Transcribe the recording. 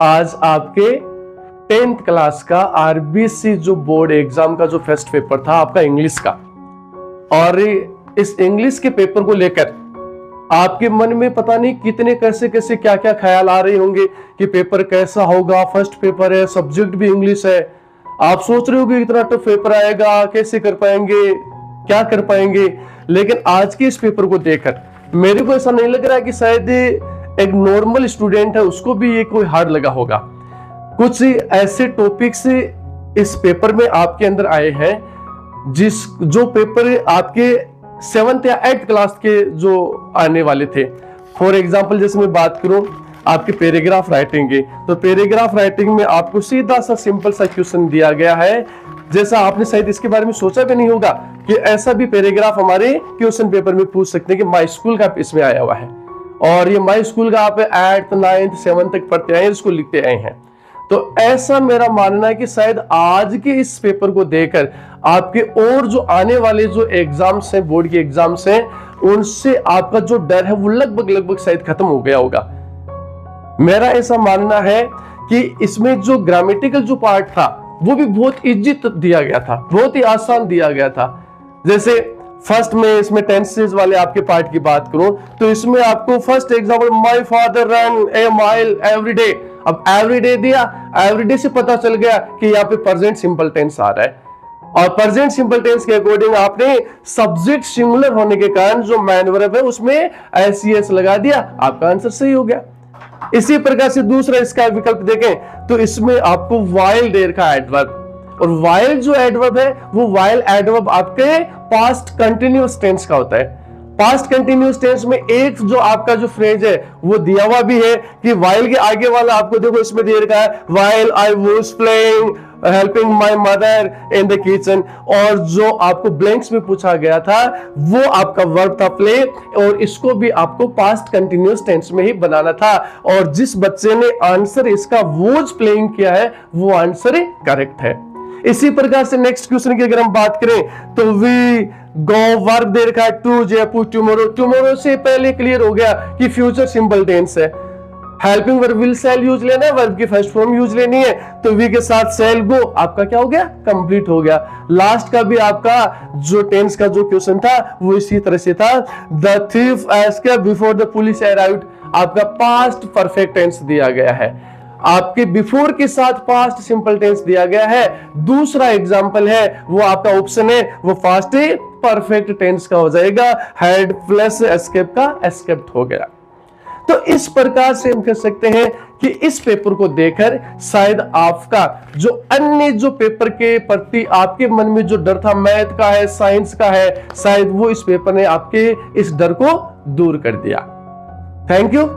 आज आपके 10th class का आरबीसी जो बोर्ड एग्जाम का जो फर्स्ट पेपर था आपका इंग्लिश का, और इस इंग्लिश के पेपर को लेकर आपके मन में पता नहीं कितने कैसे कैसे क्या क्या ख्याल आ रहे होंगे कि पेपर कैसा होगा, फर्स्ट पेपर है, सब्जेक्ट भी इंग्लिश है। आप सोच रहे हो कि इतना टफ पेपर आएगा, कैसे कर पाएंगे, क्या कर पाएंगे। लेकिन आज के इस पेपर को देखकर मेरे को ऐसा नहीं लग रहा है कि शायद एक नॉर्मल स्टूडेंट है उसको भी ये कोई हार्ड लगा होगा। कुछ ऐसे टॉपिक्स इस पेपर में आपके अंदर आए हैं जो पेपर आपके 7th या 8th क्लास के जो आने वाले थे। फॉर एग्जाम्पल जैसे मैं बात करूं आपके पैराग्राफ राइटिंग की, तो पैराग्राफ राइटिंग में आपको सीधा सा सिंपल सा क्वेश्चन दिया गया है, जैसा आपने शायद इसके बारे में सोचा भी नहीं होगा कि ऐसा भी पैराग्राफ हमारे क्वेश्चन पेपर में पूछ सकते हैं कि माई स्कूल का इसमें आया हुआ है, और ये माई स्कूल का आप 8th 9th 7th तक पढ़ते आए, इसको लिखते आए हैं। तो ऐसा मेरा मानना है कि शायद आज के इस पेपर को देखकर आपके और जो आने वाले जो एग्जाम्स हैं, बोर्ड के एग्जाम्स हैं, उनसे आपका जो डर है वो लगभग शायद खत्म हो गया होगा। मेरा ऐसा मानना है कि इसमें जो ग्रामेटिकल जो पार्ट था वो भी बहुत इजी दिया गया था, बहुत ही आसान दिया गया था। जैसे फर्स्ट में इसमें टेंसेस वाले आपके पार्ट की बात करूं तो इसमें आपको first example my father run A mile every day. अब एवरी डे दिया, एवरी डे से पता चल गया कि यहाँ पे प्रेजेंट सिंपल टेंस आ रहा है, और प्रेजेंट सिंपल टेंस के अकॉर्डिंग आपने सब्जेक्ट सिंगुलर होने के कारण जो मैन वर्ब है उसमें एस लगा दिया, आपका आंसर सही हो गया। इसी प्रकार से दूसरा इसका विकल्प देखें तो इसमें आपको वाइल देर का एडवर्ब, और वाइल जो एडवर्ब है वो वाइल एडवर्ब आपके पास्ट कंटिन्यूअस टेंस का होता है। पास्ट कंटिन्यूअस टेंस में एक जो आपका जो फ्रेज है वो दिया हुआ भी है कि वाइल के आगे वाला आपको देखो इसमें दे रखा है while I was playing helping my mother in the kitchen, और जो आपको ब्लैंक्स में पूछा गया था वो आपका वर्ब था प्ले, और इसको भी आपको पास्ट कंटिन्यूअस टेंस में ही बनाना था, और जिस बच्चे ने आंसर इसका वॉज प्लेइंग किया है वो आंसर करेक्ट है। इसी प्रकार से नेक्स्ट क्वेश्चन की अगर हम बात करें तो वी गो वर्ब दे रखा है टू जयपुर टुमारो, टुमारो से पहले क्लियर हो गया कि फ्यूचर सिंपल टेंस है। Helping verb will shall use लेना है, वर्ब की फर्स्ट फॉर्म यूज लेनी है, तो वी के साथ शैल गो आपका क्या हो गया, कंप्लीट हो गया। लास्ट का भी आपका जो टेंस का जो क्वेश्चन था वो इसी तरह से था, the thief escaped before the police arrived, आपका पास्ट परफेक्ट टेंस दिया गया है, आपके बिफोर के साथ पास्ट सिंपल टेंस दिया गया है। दूसरा एग्जांपल है वो आपका ऑप्शन है वो पास्ट परफेक्ट टेंस का हो जाएगा, हैड प्लस एस्केप का एस्केप्ड हो गया। तो इस प्रकार से हम कह सकते हैं कि इस पेपर को देखकर शायद आपका जो अन्य जो पेपर के प्रति आपके मन में जो डर था, मैथ का है, साइंस का है, शायद वो इस पेपर ने आपके इस डर को दूर कर दिया। Thank you.